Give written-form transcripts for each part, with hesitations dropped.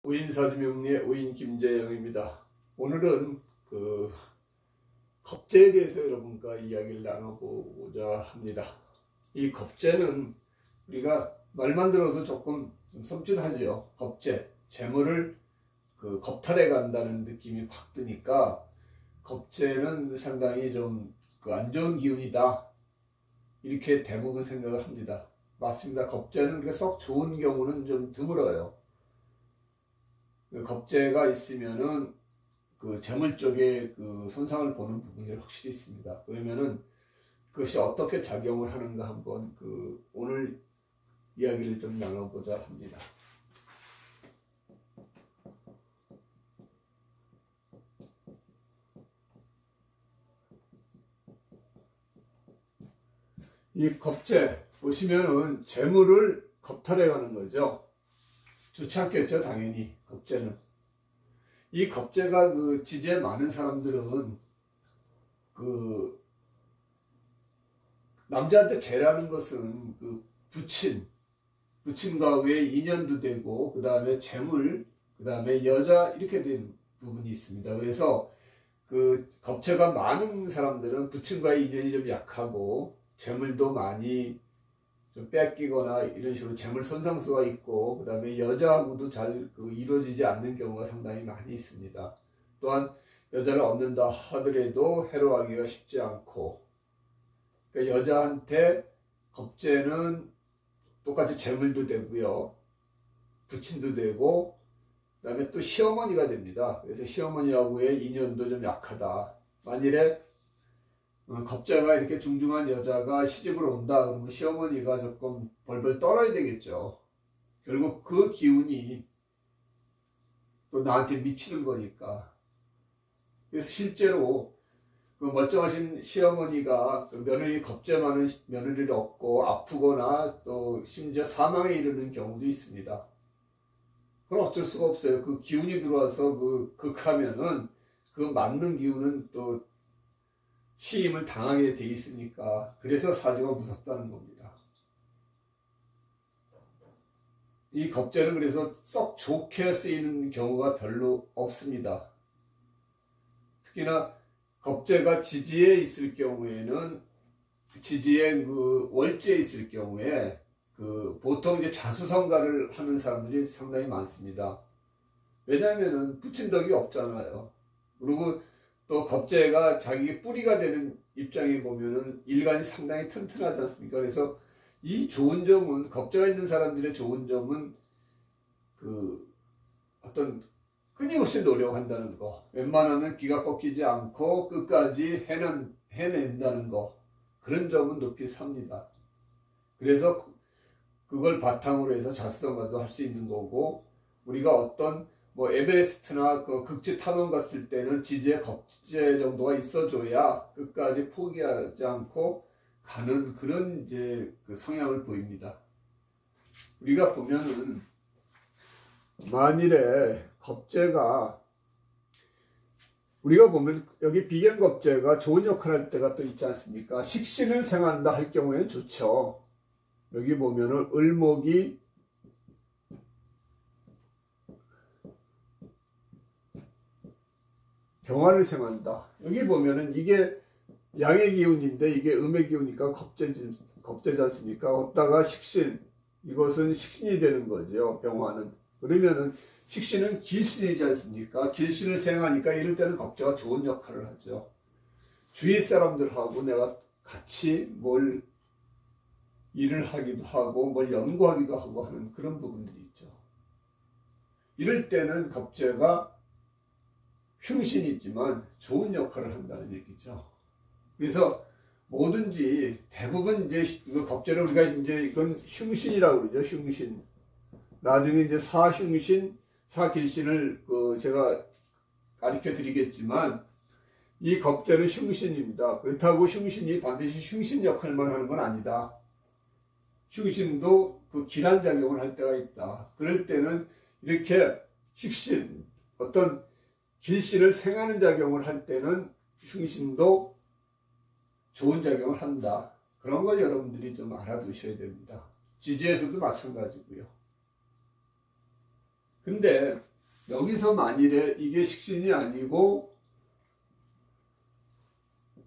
오인사주명리의 오인 김재영입니다. 오늘은 겁재에 대해서 여러분과 이야기를 나눠보고자 합니다. 이 겁재는 우리가 말만 들어도 조금 좀 섬찟하지요. 겁재, 재물을 겁탈해 간다는 느낌이 확 드니까 겁재는 상당히 좀 안 좋은 기운이다, 이렇게 대부분 생각을 합니다. 맞습니다. 겁재는 그렇게 썩 좋은 경우는 좀 드물어요. 겁재가 있으면은 재물 쪽에 손상을 보는 부분이 확실히 있습니다. 그러면은 그것이 어떻게 작용을 하는가 한번 오늘 이야기를 좀 나눠보자 합니다. 이 겁재 보시면은 재물을 겁탈해 가는 거죠. 좋지 않겠죠, 당연히. 겁재는. 이 겁재가 지지에 많은 사람들은 남자한테 재라는 것은 부친과의 인연도 되고, 그 다음에 재물, 그 다음에 여자, 이렇게 된 부분이 있습니다. 그래서 겁재가 많은 사람들은 부친과의 인연이 좀 약하고, 재물도 많이 좀 뺏기거나 이런 식으로 재물 손상수가 있고, 그 다음에 여자하고도 잘 이루어지지 않는 경우가 상당히 많이 있습니다. 또한 여자를 얻는다 하더라도 해로하기가 쉽지 않고, 그러니까 여자한테 겁재는 똑같이 재물도 되고요, 부친도 되고, 그 다음에 또 시어머니가 됩니다. 그래서 시어머니하고의 인연도 좀 약하다. 만일에 겁재가 이렇게 중중한 여자가 시집을 온다 그러면 시어머니가 조금 벌벌 떨어야 되겠죠. 결국 그 기운이 또 나한테 미치는 거니까. 그래서 실제로 멀쩡하신 시어머니가 며느리, 겁재 많은 며느리를 얻고 아프거나 또 심지어 사망에 이르는 경우도 있습니다. 그건 어쩔 수가 없어요. 그 기운이 들어와서 극하면은 맞는 기운은 또 시임을 당하게 돼 있으니까, 그래서 사주가 무섭다는 겁니다. 이 겁재는 그래서 썩 좋게 쓰이는 경우가 별로 없습니다. 특히나 겁재가 지지에 있을 경우에는, 지지에 월지에 있을 경우에 보통 이제 자수성가를 하는 사람들이 상당히 많습니다. 왜냐하면은 붙인 덕이 없잖아요. 그리고 또 겁재가 자기 뿌리가 되는 입장에 보면은 일간이 상당히 튼튼하지 않습니까? 그래서 이 좋은 점은, 겁재가 있는 사람들의 좋은 점은 어떤 끊임없이 노력한다는 거, 웬만하면 기가 꺾이지 않고 끝까지 해낸다는 거, 그런 점은 높이 삽니다. 그래서 그걸 바탕으로 해서 자수성가도 할 수 있는 거고, 우리가 어떤 에베레스트나 극지 탐험 갔을 때는 지지에 겁재 정도가 있어줘야 끝까지 포기하지 않고 가는 그런 이제 성향을 보입니다. 우리가 보면은 만일에 겁재가, 우리가 보면 여기 비견겁재가 좋은 역할을 할 때가 또 있지 않습니까? 식신을 생한다 할 경우에는 좋죠. 여기 보면은 을목이 병화를 생한다. 여기 보면은 이게 양의 기운인데 이게 음의 기운이니까 겁재지 않습니까? 얻다가 식신, 이것은 식신이 되는 거죠, 병화는. 그러면은 식신은 길신이지 않습니까? 길신을 생하니까 이럴 때는 겁재가 좋은 역할을 하죠. 주위 사람들하고 내가 같이 뭘 일을 하기도 하고 뭘 연구하기도 하고 하는 그런 부분들이 있죠. 이럴 때는 겁재가 흉신이지만 좋은 역할을 한다는 얘기죠. 그래서 뭐든지 대부분 이제 겁재를 우리가 이제 이건 흉신이라고 그러죠. 흉신. 나중에 이제 사흉신, 사길신을 제가 가르쳐 드리겠지만, 이 겁재는 흉신입니다. 그렇다고 흉신이 반드시 흉신 역할만 하는 건 아니다. 흉신도 기란 작용을 할 때가 있다. 그럴 때는 이렇게 식신, 어떤 길신을 생하는 작용을 할 때는 흉신도 좋은 작용을 한다. 그런 걸 여러분들이 좀 알아두셔야 됩니다. 지지에서도 마찬가지고요. 근데 여기서 만일에 이게 식신이 아니고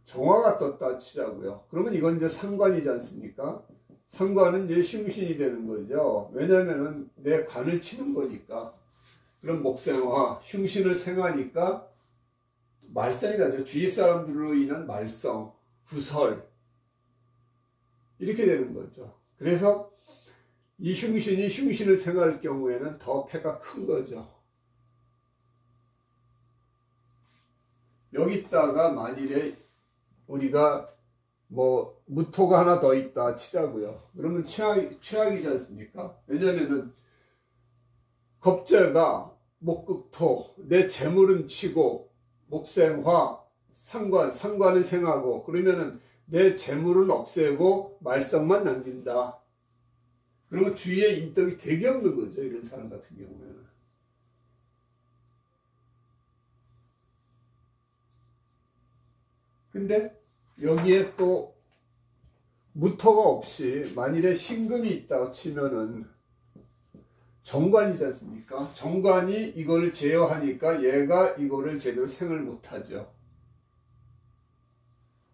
정화가 떴다 치자고요. 그러면 이건 이제 상관이지 않습니까? 상관은 이제 흉신이 되는 거죠. 왜냐면은 내 관을 치는 거니까. 그럼 목생화, 흉신을 생하니까 말썽이 나죠. 주위 사람들로 인한 말썽, 구설 이렇게 되는 거죠. 그래서 이 흉신이 흉신을 생할 경우에는 더 폐가 큰 거죠. 여기다가 만일에 우리가 뭐 무토가 하나 더 있다 치자고요. 그러면 최악이지 않습니까? 왜냐면은 겁재가 목극토, 내 재물은 치고 목생화, 상관은 생하고 그러면은 내 재물은 없애고 말썽만 남긴다. 그러면 주위에 인덕이 되게 없는 거죠. 이런 사람 같은 경우에는. 근데 여기에 또 무토가 없이 만일에 신금이 있다고 치면은 정관이지 않습니까? 정관이 이걸 제어하니까 얘가 이거를 제대로 생을 못하죠.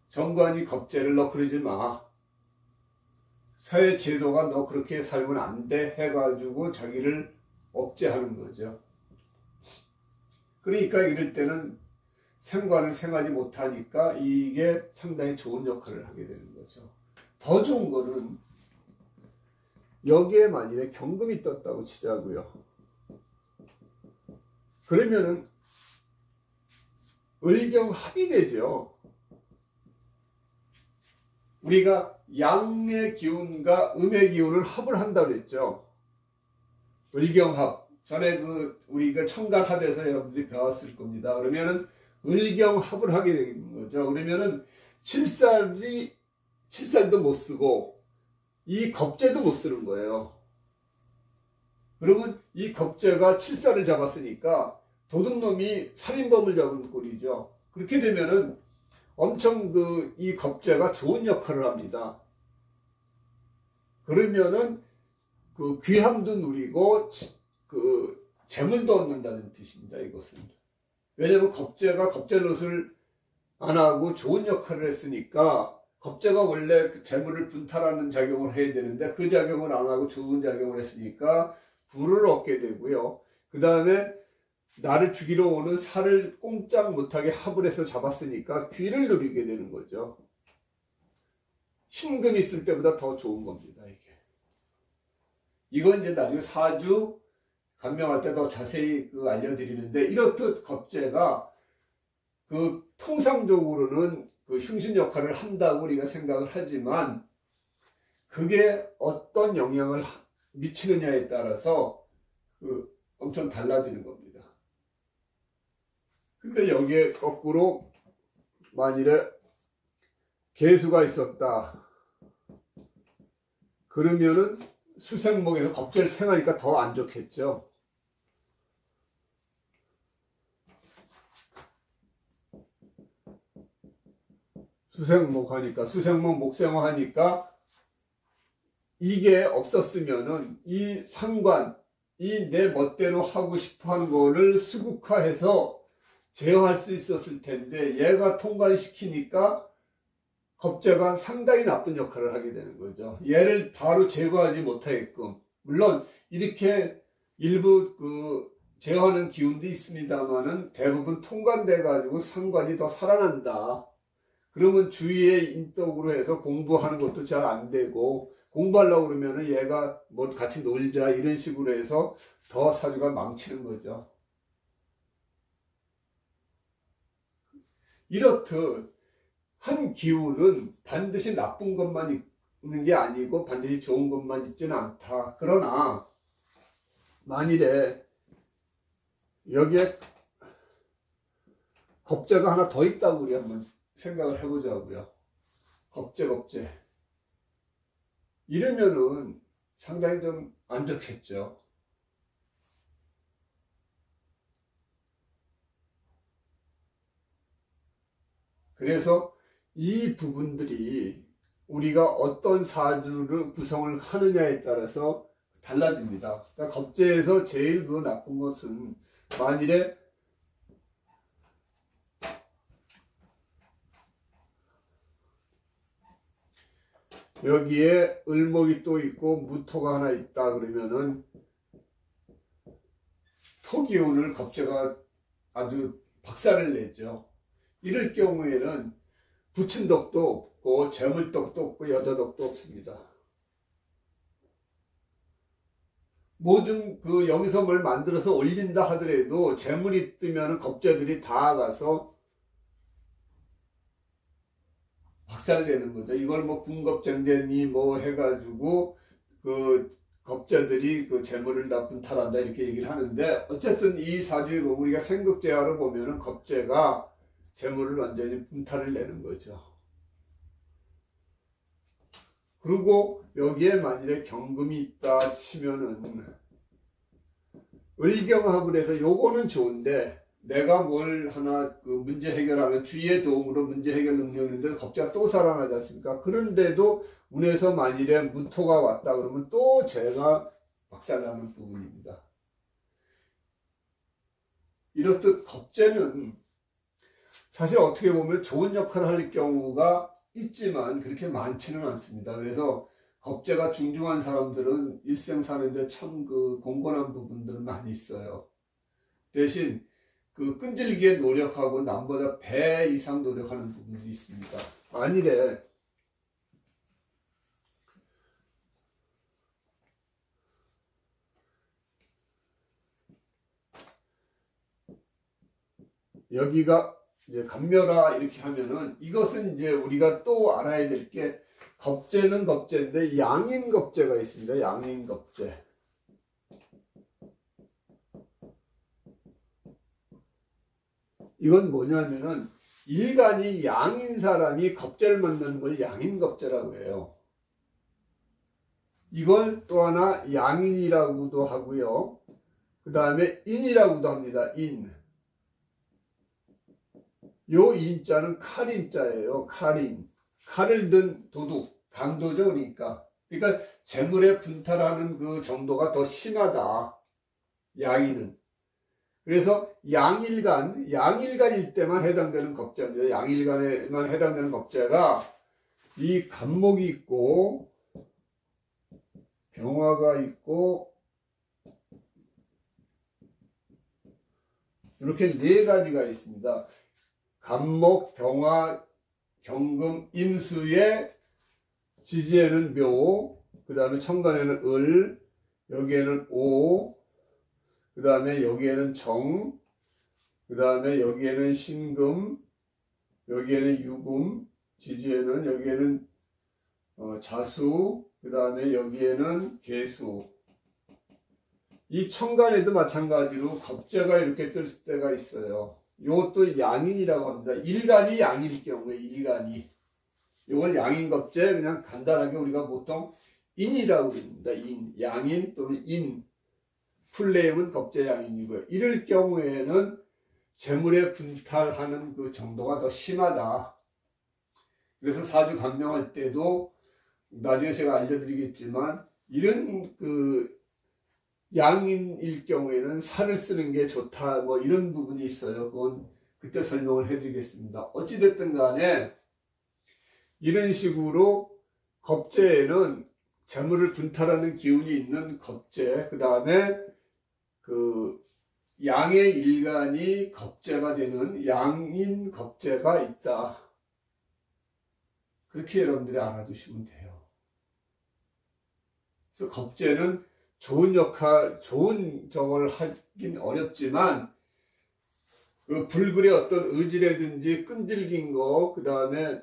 정관이 겁재를 너 그러지 마. 사회 제도가 너 그렇게 살면 안 돼 해가지고 자기를 억제하는 거죠. 그러니까 이럴 때는 생관을 생하지 못하니까 이게 상당히 좋은 역할을 하게 되는 거죠. 더 좋은 거는 여기에 만일에 경금이 떴다고 치자고요. 그러면은 을경합이 되죠. 우리가 양의 기운과 음의 기운을 합을 한다고 그랬죠. 을경합. 전에 우리가 청간합에서 여러분들이 배웠을 겁니다. 그러면은 을경합을 하게 되는 거죠. 그러면은 칠살도 못 쓰고 이 겁재도 못 쓰는 거예요. 그러면 이 겁재가 칠살을 잡았으니까 도둑놈이 살인범을 잡은 꼴이죠. 그렇게 되면은 엄청 이 겁재가 좋은 역할을 합니다. 그러면은 귀함도 누리고 재물도 얻는다는 뜻입니다. 이것은. 왜냐하면 겁재가 겁재 노릇을 안 하고 좋은 역할을 했으니까 겁재가 원래 재물을 분탈하는 작용을 해야 되는데 그 작용을 안 하고 좋은 작용을 했으니까 부를 얻게 되고요. 그 다음에 나를 죽이러 오는 살을 꼼짝 못하게 합을 해서 잡았으니까 귀를 누리게 되는 거죠. 신금이 있을 때보다 더 좋은 겁니다. 이건 이제 나중에 사주 간명할 때 더 자세히 알려드리는데, 이렇듯 겁재가 통상적으로는 흉신 역할을 한다고 우리가 생각을 하지만 그게 어떤 영향을 미치느냐에 따라서 엄청 달라지는 겁니다. 근데 여기에 거꾸로 만일에 개수가 있었다 그러면은 수생목에서 겁재를 생하니까 더 안 좋겠죠. 수생목 하니까, 수생목 목생화 하니까 이게 없었으면은 이 상관, 이 내 멋대로 하고 싶어 하는 거를 수국화해서 제어할 수 있었을 텐데 얘가 통관시키니까 겁재가 상당히 나쁜 역할을 하게 되는 거죠. 얘를 바로 제거하지 못하게끔. 물론 이렇게 일부 제어하는 기운도 있습니다만은 대부분 통관돼 가지고 상관이 더 살아난다. 그러면 주위의 인덕으로 해서 공부하는 것도 잘 안 되고, 공부하려고 그러면은 얘가 뭐 같이 놀자 이런 식으로 해서 더 사주가 망치는 거죠. 이렇듯 한 기운은 반드시 나쁜 것만 있는 게 아니고 반드시 좋은 것만 있지는 않다. 그러나 만일에 여기에 겁재가 하나 더 있다고 우리 한번 생각을 해보자고요. 겁재. 이러면은 상당히 좀 안 좋겠죠. 그래서 이 부분들이 우리가 어떤 사주를 구성을 하느냐에 따라서 달라집니다. 그러니까 겁재에서 제일 그 나쁜 것은 만일에 여기에 을목이 또 있고 무토가 하나 있다 그러면은 토기운을 겁재가 아주 박살을 내죠. 이럴 경우에는 부친덕도 없고 재물덕도 없고 여자덕도 없습니다. 모든 여기서 뭘 만들어서 올린다 하더라도 재물이 뜨면 겁재들이 다 가서 박살내는 거죠. 이걸 뭐 군겁쟁제니 뭐 해가지고 겁재들이 재물을 다 분탈한다 이렇게 얘기를 하는데, 어쨌든 이 사주에 보면 우리가 생극재화를 보면은 겁재가 재물을 완전히 분탈을 내는 거죠. 그리고 여기에 만일에 경금이 있다 치면은 을경합을 해서 요거는 좋은데, 내가 뭘 하나 문제 해결하는 주의의 도움으로 문제 해결 능력인데 겁재가 또 살아나지 않습니까? 그런데도 운에서 만일에 무토가 왔다 그러면 또 재가 박살나는 부분입니다. 이렇듯 겁재는 사실 어떻게 보면 좋은 역할을 할 경우가 있지만 그렇게 많지는 않습니다. 그래서 겁재가 중중한 사람들은 일생 사는데 참 공건한 부분들은 많이 있어요. 대신 끈질기게 노력하고 남보다 배 이상 노력하는 부분들이 있습니다. 만일에 여기가 이제 간묘라 이렇게 하면은, 이것은 이제 우리가 또 알아야 될 게, 겁재는 겁재인데 양인 겁재가 있습니다. 양인 겁재. 이건 뭐냐면은 일간이 양인 사람이 겁재를 만드는 걸 양인 겁재라고 해요. 이걸 또 하나 양인이라고도 하고요. 그 다음에 인이라고도 합니다. 인. 요 인자는 칼인자예요. 칼인. 칼을 든 도둑. 강도죠. 그러니까 재물에 분탈하는 그 정도가 더 심하다. 양인은. 그래서 양일간일 때만 해당되는 겁재입니다. 양일간에만 해당되는 겁재가 이 간목이 있고 병화가 있고 이렇게 네 가지가 있습니다. 간목, 병화, 경금, 임수의 지지에는 묘, 그 다음에 천간에는 을, 여기에는 오, 그 다음에 여기에는 정, 그 다음에 여기에는 신금, 여기에는 유금, 지지에는 여기에는 자수, 그 다음에 여기에는 계수. 이 천간에도 마찬가지로 겁재가 이렇게 뜰 때가 있어요. 이것도 양인이라고 합니다. 일간이 양일 경우에 일간이. 이걸 양인 겁재, 그냥 간단하게 우리가 보통 인이라고 합니다. 인, 양인 또는 인. 풀네임은 겁재 양인이고요. 이럴 경우에는 재물에 분탈하는 그 정도가 더 심하다. 그래서 사주 감명할 때도 나중에 제가 알려드리겠지만, 이런 양인일 경우에는 살을 쓰는 게 좋다, 뭐 이런 부분이 있어요. 그건 그때 설명을 해드리겠습니다. 어찌됐든 간에 이런 식으로 겁재에는 재물을 분탈하는 기운이 있는 겁재, 그 다음에 양의 일간이 겁재가 되는 양인 겁재가 있다. 그렇게 여러분들이 알아두시면 돼요. 그래서 겁재는 좋은 역할, 좋은 저걸 하긴 어렵지만, 불굴의 어떤 의지라든지 끈질긴 거, 그 다음에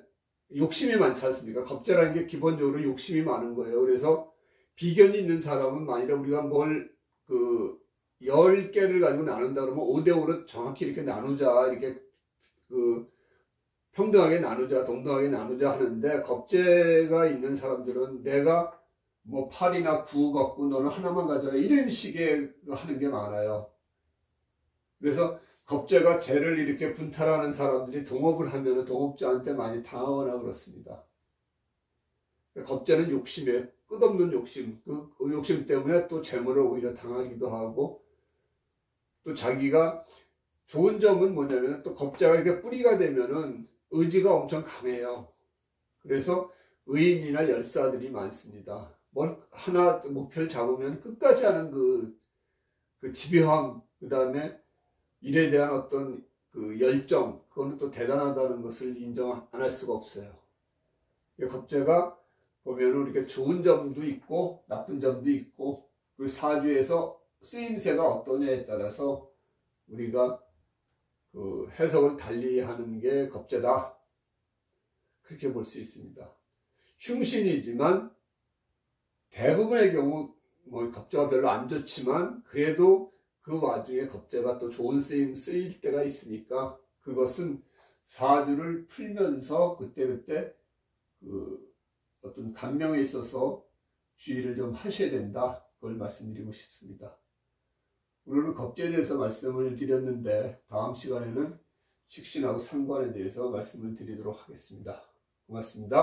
욕심이 많지 않습니까? 겁재라는 게 기본적으로 욕심이 많은 거예요. 그래서 비견이 있는 사람은 만일에 우리가 10개를 가지고 나눈다 그러면 5대5로 정확히 이렇게 나누자, 이렇게 평등하게 나누자, 동등하게 나누자 하는데, 겁재가 있는 사람들은 내가 8이나 9 갖고 너는 하나만 가져라, 이런 식의 하는 게 많아요. 그래서 겁재가 재를 이렇게 분탈하는 사람들이 동업을 하면 동업자한테 많이 당하거나 그렇습니다. 겁재는 욕심이에요. 끝없는 욕심. 그 욕심 때문에 또 재물을 오히려 당하기도 하고, 또 자기가 좋은 점은 뭐냐면 또 겁재가 이렇게 뿌리가 되면은 의지가 엄청 강해요. 그래서 의인이나 열사들이 많습니다. 뭘 하나 목표를 잡으면 끝까지 하는 그 집요함, 그 다음에 일에 대한 어떤 그 열정, 그거는 또 대단하다는 것을 인정 안 할 수가 없어요. 겁재가 보면은 이렇게 좋은 점도 있고 나쁜 점도 있고, 그 사주에서 쓰임새가 어떠냐에 따라서 우리가 그 해석을 달리하는 게 겁재다, 그렇게 볼 수 있습니다. 흉신이지만 대부분의 경우 뭐 겁재가 별로 안 좋지만 그래도 그 와중에 겁재가 또 좋은 쓰임 쓰일 때가 있으니까 그것은 사주를 풀면서 그때그때 그 어떤 감명에 있어서 주의를 좀 하셔야 된다, 그걸 말씀드리고 싶습니다. 오늘은 겁재에 대해서 말씀을 드렸는데 다음 시간에는 식신하고 상관에 대해서 말씀을 드리도록 하겠습니다. 고맙습니다.